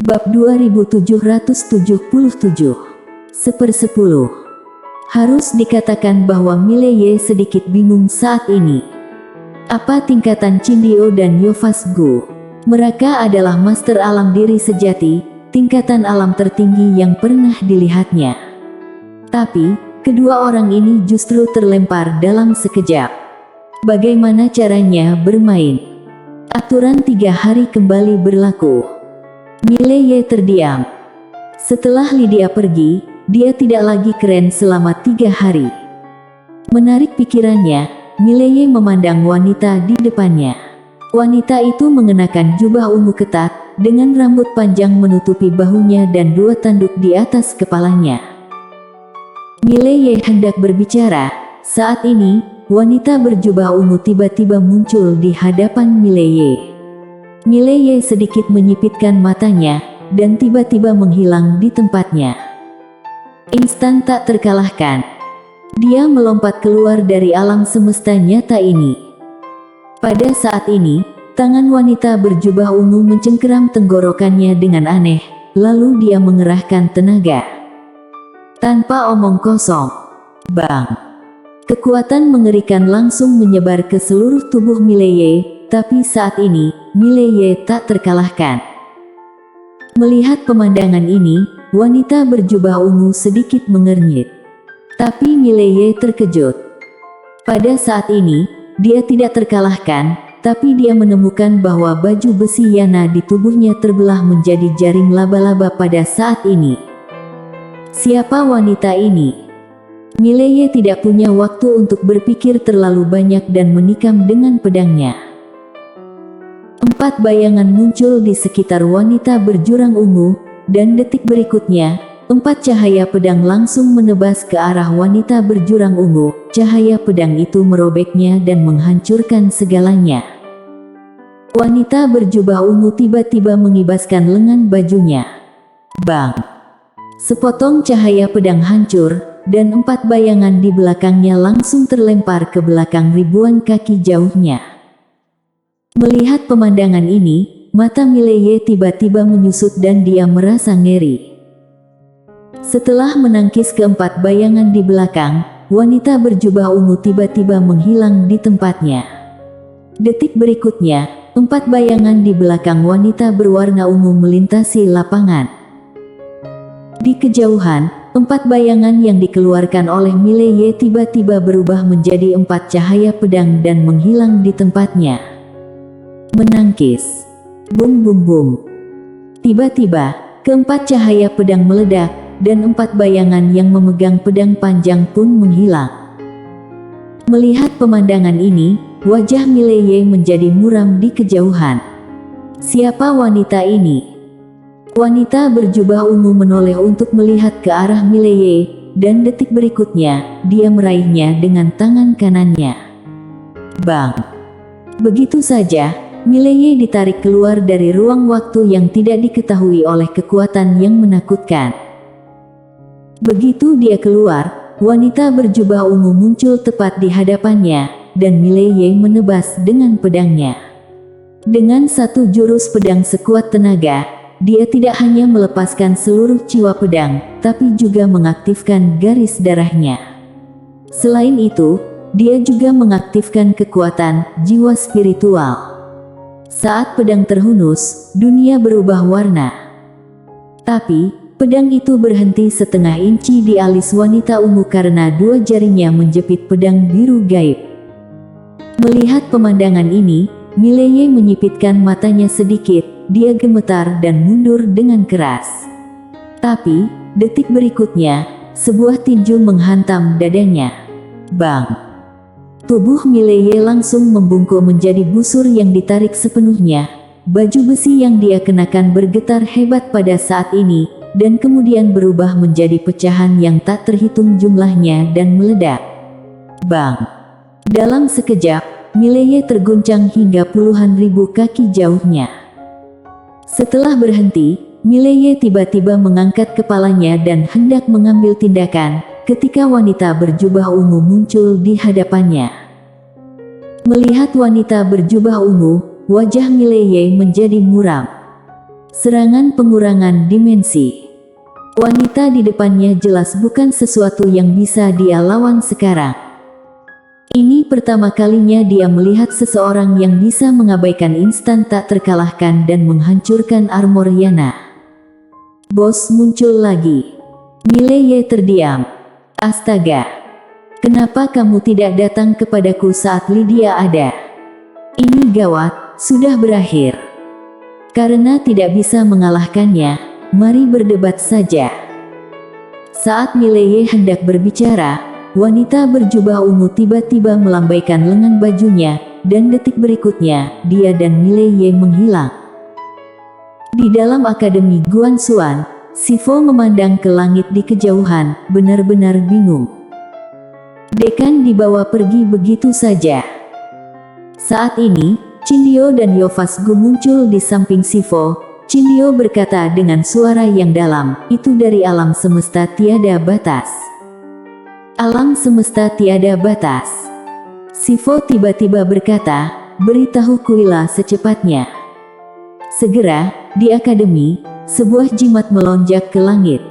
Bab 2777. Sepersepuluh. Harus dikatakan bahwa Mileye sedikit bingung saat ini. Apa tingkatan Cindio dan Yovas Gu? Mereka adalah master alam diri sejati, tingkatan alam tertinggi yang pernah dilihatnya. Tapi, kedua orang ini justru terlempar dalam sekejap. Bagaimana caranya bermain? Aturan 3 hari kembali berlaku. Mileye terdiam. Setelah Lydia pergi, dia tidak lagi keren selama 3 hari. Menarik pikirannya, Mileye memandang wanita di depannya. Wanita itu mengenakan jubah ungu ketat, dengan rambut panjang menutupi bahunya dan 2 tanduk di atas kepalanya. Mileye hendak berbicara. Saat ini, wanita berjubah ungu tiba-tiba muncul di hadapan Mileye. Mileye sedikit menyipitkan matanya, dan tiba-tiba menghilang di tempatnya. Instan tak terkalahkan. Dia melompat keluar dari alam semesta nyata ini. Pada saat ini, tangan wanita berjubah ungu mencengkeram tenggorokannya dengan aneh, lalu dia mengerahkan tenaga. Tanpa omong kosong, bang! Kekuatan mengerikan langsung menyebar ke seluruh tubuh Mileye. Tapi saat ini, Mileye tak terkalahkan. Melihat pemandangan ini, wanita berjubah ungu sedikit mengernyit. Tapi Mileye terkejut. Pada saat ini, dia tidak terkalahkan, tapi dia menemukan bahwa baju besi Yana di tubuhnya terbelah menjadi jaring laba-laba pada saat ini. Siapa wanita ini? Mileye tidak punya waktu untuk berpikir terlalu banyak dan menikam dengan pedangnya. 4 bayangan muncul di sekitar wanita berjurang ungu, dan detik berikutnya, 4 cahaya pedang langsung menebas ke arah wanita berjurang ungu. Cahaya pedang itu merobeknya dan menghancurkan segalanya. Wanita berjubah ungu tiba-tiba mengibaskan lengan bajunya. Bang! Sepotong cahaya pedang hancur, dan 4 bayangan di belakangnya langsung terlempar ke belakang ribuan kaki jauhnya. Melihat pemandangan ini, mata Mileye tiba-tiba menyusut dan dia merasa ngeri. Setelah menangkis ke-4 bayangan di belakang, wanita berjubah ungu tiba-tiba menghilang di tempatnya. Detik berikutnya, 4 bayangan di belakang wanita berwarna ungu melintasi lapangan. Di kejauhan, 4 bayangan yang dikeluarkan oleh Mileye tiba-tiba berubah menjadi 4 cahaya pedang dan menghilang di tempatnya. Menangkis. Bum bum bum. Tiba-tiba, ke-4 cahaya pedang meledak, dan 4 bayangan yang memegang pedang panjang pun menghilang. Melihat pemandangan ini, wajah Mileye menjadi muram di kejauhan. Siapa wanita ini? Wanita berjubah ungu menoleh untuk melihat ke arah Mileye, dan detik berikutnya, dia meraihnya dengan tangan kanannya. Bang! Begitu saja, Mileye ditarik keluar dari ruang waktu yang tidak diketahui oleh kekuatan yang menakutkan. Begitu dia keluar, wanita berjubah ungu muncul tepat di hadapannya, dan Mileye menebas dengan pedangnya. Dengan 1 jurus pedang sekuat tenaga, dia tidak hanya melepaskan seluruh jiwa pedang, tapi juga mengaktifkan garis darahnya. Selain itu, dia juga mengaktifkan kekuatan jiwa spiritual. Saat pedang terhunus, dunia berubah warna. Tapi, pedang itu berhenti setengah inci di alis wanita ungu karena 2 jarinya menjepit pedang biru gaib. Melihat pemandangan ini, Mileye menyipitkan matanya sedikit, dia gemetar dan mundur dengan keras. Tapi, detik berikutnya, sebuah tinju menghantam dadanya. Bang! Tubuh Mileye langsung membungkuk menjadi busur yang ditarik sepenuhnya. Baju besi yang dia kenakan bergetar hebat pada saat ini, dan kemudian berubah menjadi pecahan yang tak terhitung jumlahnya dan meledak. Bang! Dalam sekejap, Mileye terguncang hingga puluhan ribu kaki jauhnya. Setelah berhenti, Mileye tiba-tiba mengangkat kepalanya dan hendak mengambil tindakan, ketika wanita berjubah ungu muncul di hadapannya. Melihat wanita berjubah ungu, wajah Mileye menjadi muram. Serangan pengurangan dimensi. Wanita di depannya jelas bukan sesuatu yang bisa dia lawan sekarang. Ini pertama kalinya dia melihat seseorang yang bisa mengabaikan instan tak terkalahkan dan menghancurkan armor Yana. Bos muncul lagi. Mileye terdiam. Astaga. Kenapa kamu tidak datang kepadaku saat Lydia ada? Ini gawat, sudah berakhir. Karena tidak bisa mengalahkannya, mari berdebat saja. Saat Mileye hendak berbicara, wanita berjubah ungu tiba-tiba melambaikan lengan bajunya, dan detik berikutnya, dia dan Mileye menghilang. Di dalam Akademi Guanxuan, Sifu memandang ke langit di kejauhan, benar-benar bingung. Dekan dibawa pergi begitu saja. Saat ini, Qindio dan Yofasgu muncul di samping Sifu. Qindio berkata dengan suara yang dalam, itu dari alam semesta tiada batas. Alam semesta tiada batas. Sifu tiba-tiba berkata, beritahu Kuila secepatnya. Segera, di akademi, sebuah jimat melonjak ke langit.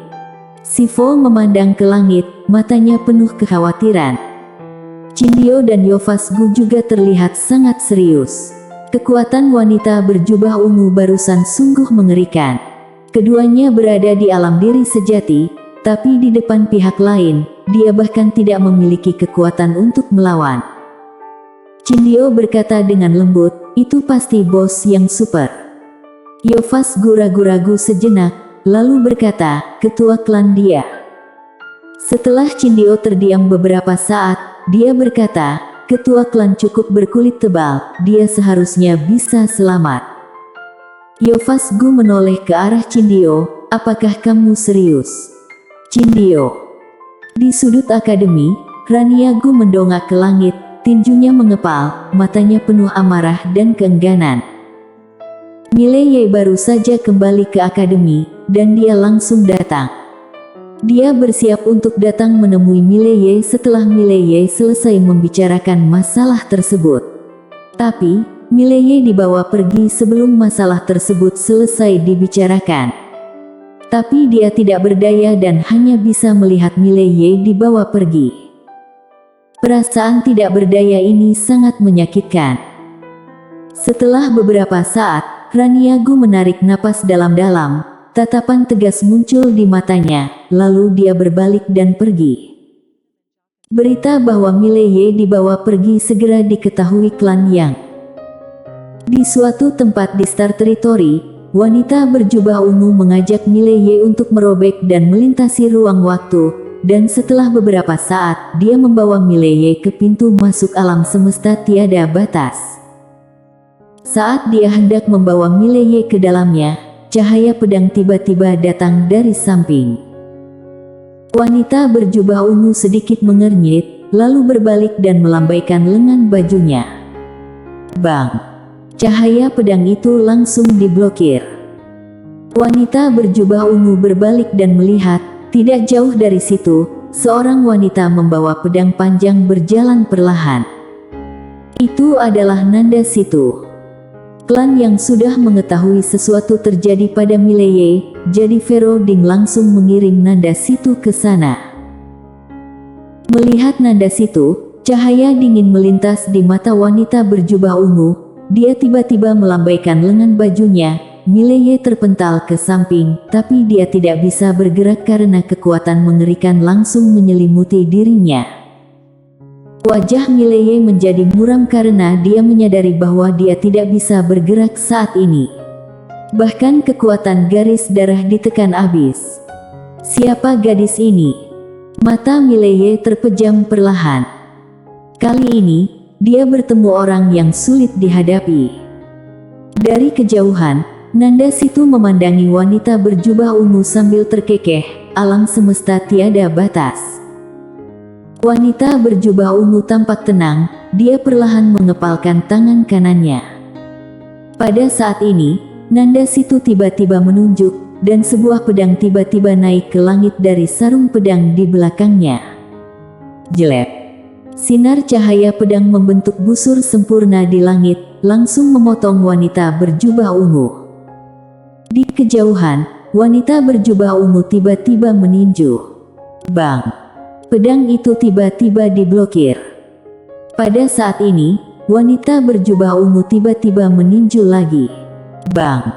Sifu memandang ke langit, matanya penuh kekhawatiran. Qindio dan Yofasgu juga terlihat sangat serius. Kekuatan wanita berjubah ungu barusan sungguh mengerikan. Keduanya berada di alam diri sejati, tapi di depan pihak lain, dia bahkan tidak memiliki kekuatan untuk melawan. Qindio berkata dengan lembut, itu pasti bos yang super. Yofasgu ragu-ragu sejenak, lalu berkata, ketua klan dia. Setelah Qindio terdiam beberapa saat, dia berkata, ketua klan cukup berkulit tebal, dia seharusnya bisa selamat. Yofasgu menoleh ke arah Qindio, apakah kamu serius? Qindio. Di sudut akademi, Raniagu mendongak ke langit, tinjunya mengepal, matanya penuh amarah dan keengganan. Mileye baru saja kembali ke akademi, dan dia langsung datang. Dia bersiap untuk datang menemui Mileye setelah Mileye selesai membicarakan masalah tersebut. Tapi, Mileye dibawa pergi sebelum masalah tersebut selesai dibicarakan. Tapi dia tidak berdaya dan hanya bisa melihat Mileye dibawa pergi. Perasaan tidak berdaya ini sangat menyakitkan. Setelah beberapa saat, Raniagu menarik napas dalam-dalam. Tatapan tegas muncul di matanya, lalu dia berbalik dan pergi. Berita bahwa Mileye dibawa pergi segera diketahui klan Yang. Di suatu tempat di Star Territory, wanita berjubah ungu mengajak Mileye untuk merobek dan melintasi ruang waktu, dan setelah beberapa saat, dia membawa Mileye ke pintu masuk alam semesta tiada batas. Saat dia hendak membawa Mileye ke dalamnya, cahaya pedang tiba-tiba datang dari samping. Wanita berjubah ungu sedikit mengernyit, lalu berbalik dan melambaikan lengan bajunya. Bang! Cahaya pedang itu langsung diblokir. Wanita berjubah ungu berbalik dan melihat, tidak jauh dari situ, seorang wanita membawa pedang panjang berjalan perlahan. Itu adalah Nanda Situ. Klan yang sudah mengetahui sesuatu terjadi pada Mileye, jadi Vero Ding langsung mengirim Nanda Situ ke sana. Melihat Nanda Situ, cahaya dingin melintas di mata wanita berjubah ungu. Dia tiba-tiba melambaikan lengan bajunya. Mileye terpental ke samping, tapi dia tidak bisa bergerak karena kekuatan mengerikan langsung menyelimuti dirinya. Wajah Mileye menjadi muram karena dia menyadari bahwa dia tidak bisa bergerak saat ini. Bahkan kekuatan garis darah ditekan habis. Siapa gadis ini? Mata Mileye terpejam perlahan. Kali ini, dia bertemu orang yang sulit dihadapi. Dari kejauhan, Nanda Situ memandangi wanita berjubah ungu sambil terkekeh, alam semesta tiada batas. Wanita berjubah ungu tampak tenang, dia perlahan mengepalkan tangan kanannya. Pada saat ini, Nanda Situ tiba-tiba menunjuk, dan sebuah pedang tiba-tiba naik ke langit dari sarung pedang di belakangnya. Jelek. Sinar cahaya pedang membentuk busur sempurna di langit, langsung memotong wanita berjubah ungu. Di kejauhan, wanita berjubah ungu tiba-tiba meninju. Bang! Pedang itu tiba-tiba diblokir. Pada saat ini, wanita berjubah ungu tiba-tiba meninju lagi. Bang!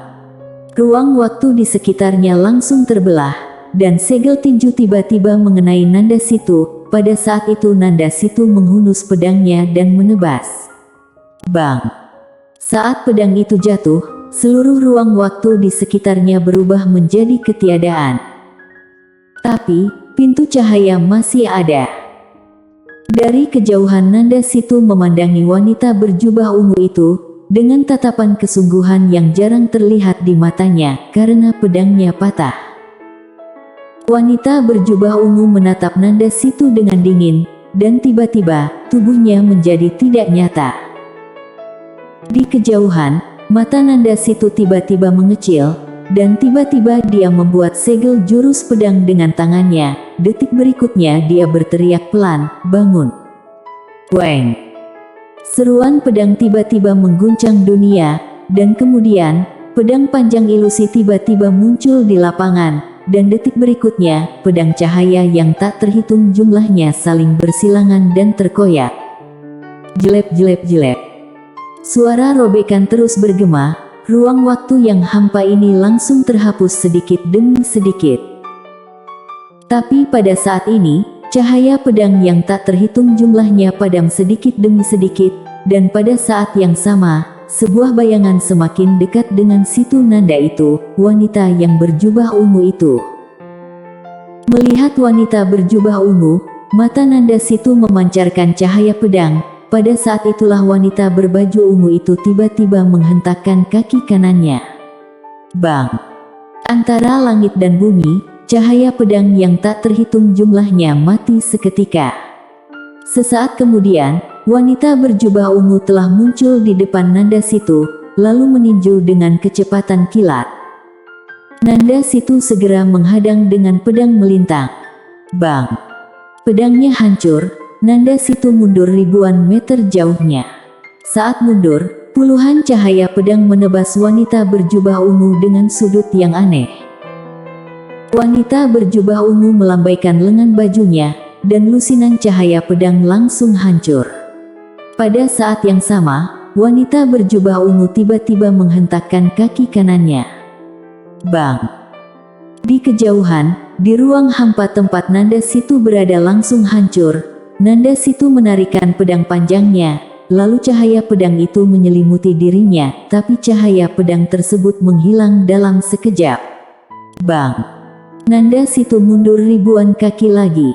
Ruang waktu di sekitarnya langsung terbelah, dan segel tinju tiba-tiba mengenai Nanda Situ. Pada saat itu Nanda Situ menghunus pedangnya dan menebas. Bang! Saat pedang itu jatuh, seluruh ruang waktu di sekitarnya berubah menjadi ketiadaan. Tapi, pintu cahaya masih ada. Dari kejauhan Nanda Situ memandangi wanita berjubah ungu itu, dengan tatapan kesungguhan yang jarang terlihat di matanya karena pedangnya patah. Wanita berjubah ungu menatap Nanda Situ dengan dingin, dan tiba-tiba tubuhnya menjadi tidak nyata. Di kejauhan, mata Nanda Situ tiba-tiba mengecil, dan tiba-tiba dia membuat segel jurus pedang dengan tangannya. Detik berikutnya dia berteriak pelan, "Bangun!" Weng! Seruan pedang tiba-tiba mengguncang dunia, dan kemudian, pedang panjang ilusi tiba-tiba muncul di lapangan, dan detik berikutnya, pedang cahaya yang tak terhitung jumlahnya saling bersilangan dan terkoyak. Jelep jelep jelep. Suara robekan terus bergema, ruang waktu yang hampa ini langsung terhapus sedikit demi sedikit. Tapi pada saat ini, cahaya pedang yang tak terhitung jumlahnya padam sedikit demi sedikit, dan pada saat yang sama, sebuah bayangan semakin dekat dengan Situ Nanda itu, wanita yang berjubah ungu itu. Melihat wanita berjubah ungu, mata Nanda Situ memancarkan cahaya pedang. Pada saat itulah wanita berbaju ungu itu tiba-tiba menghentakkan kaki kanannya. Bang! Antara langit dan bumi, cahaya pedang yang tak terhitung jumlahnya mati seketika. Sesaat kemudian, wanita berjubah ungu telah muncul di depan Nanda Situ, lalu meninju dengan kecepatan kilat. Nanda Situ segera menghadang dengan pedang melintang. Bang! Pedangnya hancur. Nanda Situ mundur ribuan meter jauhnya. Saat mundur, puluhan cahaya pedang menebas wanita berjubah ungu dengan sudut yang aneh. Wanita berjubah ungu melambaikan lengan bajunya, dan lusinan cahaya pedang langsung hancur. Pada saat yang sama, wanita berjubah ungu tiba-tiba menghentakkan kaki kanannya. Bang! Di kejauhan, di ruang hampa tempat Nanda Situ berada langsung hancur. Nanda Situ menarikan pedang panjangnya, lalu cahaya pedang itu menyelimuti dirinya, tapi cahaya pedang tersebut menghilang dalam sekejap. Bang! Nanda Situ mundur ribuan kaki lagi.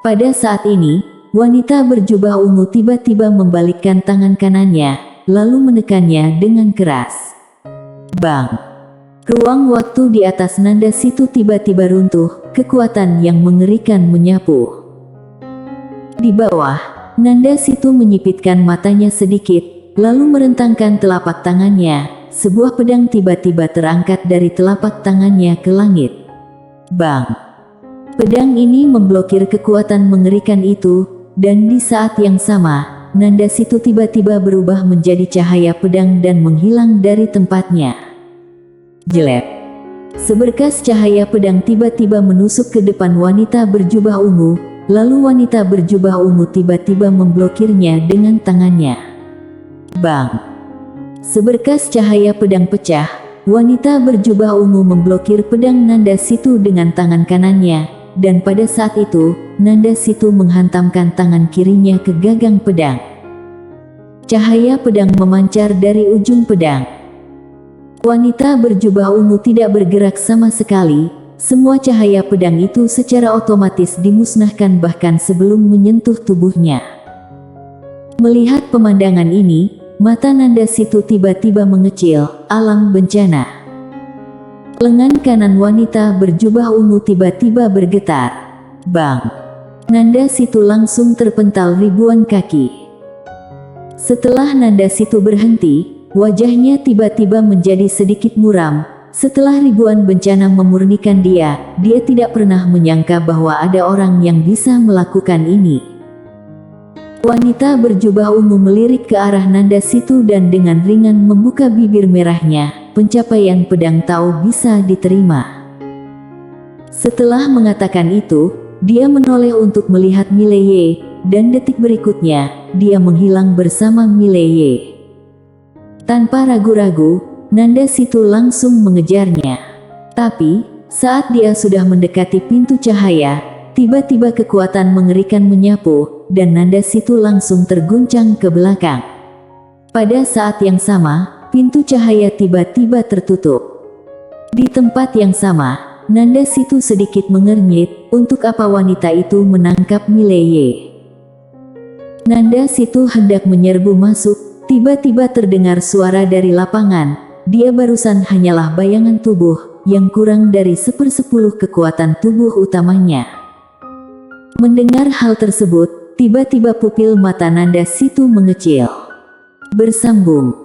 Pada saat ini, wanita berjubah ungu tiba-tiba membalikkan tangan kanannya, lalu menekannya dengan keras. Bang! Ruang waktu di atas Nanda Situ tiba-tiba runtuh, kekuatan yang mengerikan menyapu. Di bawah, Nanda Situ menyipitkan matanya sedikit, lalu merentangkan telapak tangannya. Sebuah pedang tiba-tiba terangkat dari telapak tangannya ke langit. Bang! Pedang ini memblokir kekuatan mengerikan itu, dan di saat yang sama, Nanda Situ tiba-tiba berubah menjadi cahaya pedang dan menghilang dari tempatnya. Jelek! Seberkas cahaya pedang tiba-tiba menusuk ke depan wanita berjubah ungu. Lalu wanita berjubah ungu tiba-tiba memblokirnya dengan tangannya. Bang! Seberkas cahaya pedang pecah, wanita berjubah ungu memblokir pedang Nanda Situ dengan tangan kanannya, dan pada saat itu, Nanda Situ menghantamkan tangan kirinya ke gagang pedang. Cahaya pedang memancar dari ujung pedang. Wanita berjubah ungu tidak bergerak sama sekali. Semua cahaya pedang itu secara otomatis dimusnahkan bahkan sebelum menyentuh tubuhnya. Melihat pemandangan ini, mata Nanda Situ tiba-tiba mengecil, alam bencana. Lengan kanan wanita berjubah ungu tiba-tiba bergetar. Bang! Nanda Situ langsung terpental ribuan kaki. Setelah Nanda Situ berhenti, wajahnya tiba-tiba menjadi sedikit muram. Setelah ribuan bencana memurnikan dia tidak pernah menyangka bahwa ada orang yang bisa melakukan ini. Wanita berjubah ungu melirik ke arah Nanda Situ dan dengan ringan membuka bibir merahnya, pencapaian pedang Tao bisa diterima. Setelah mengatakan itu, dia menoleh untuk melihat Mileye, dan detik berikutnya, dia menghilang bersama Mileye. Tanpa ragu-ragu, Nanda Situ langsung mengejarnya. Tapi, saat dia sudah mendekati pintu cahaya, tiba-tiba kekuatan mengerikan menyapu, dan Nanda Situ langsung terguncang ke belakang. Pada saat yang sama, pintu cahaya tiba-tiba tertutup. Di tempat yang sama, Nanda Situ sedikit mengernyit, untuk apa wanita itu menangkap Mileye. Nanda Situ hendak menyerbu masuk, tiba-tiba terdengar suara dari lapangan. Dia barusan hanyalah bayangan tubuh, yang kurang dari 1/10 kekuatan tubuh utamanya. Mendengar hal tersebut, tiba-tiba pupil mata Nanda Situ mengecil. Bersambung.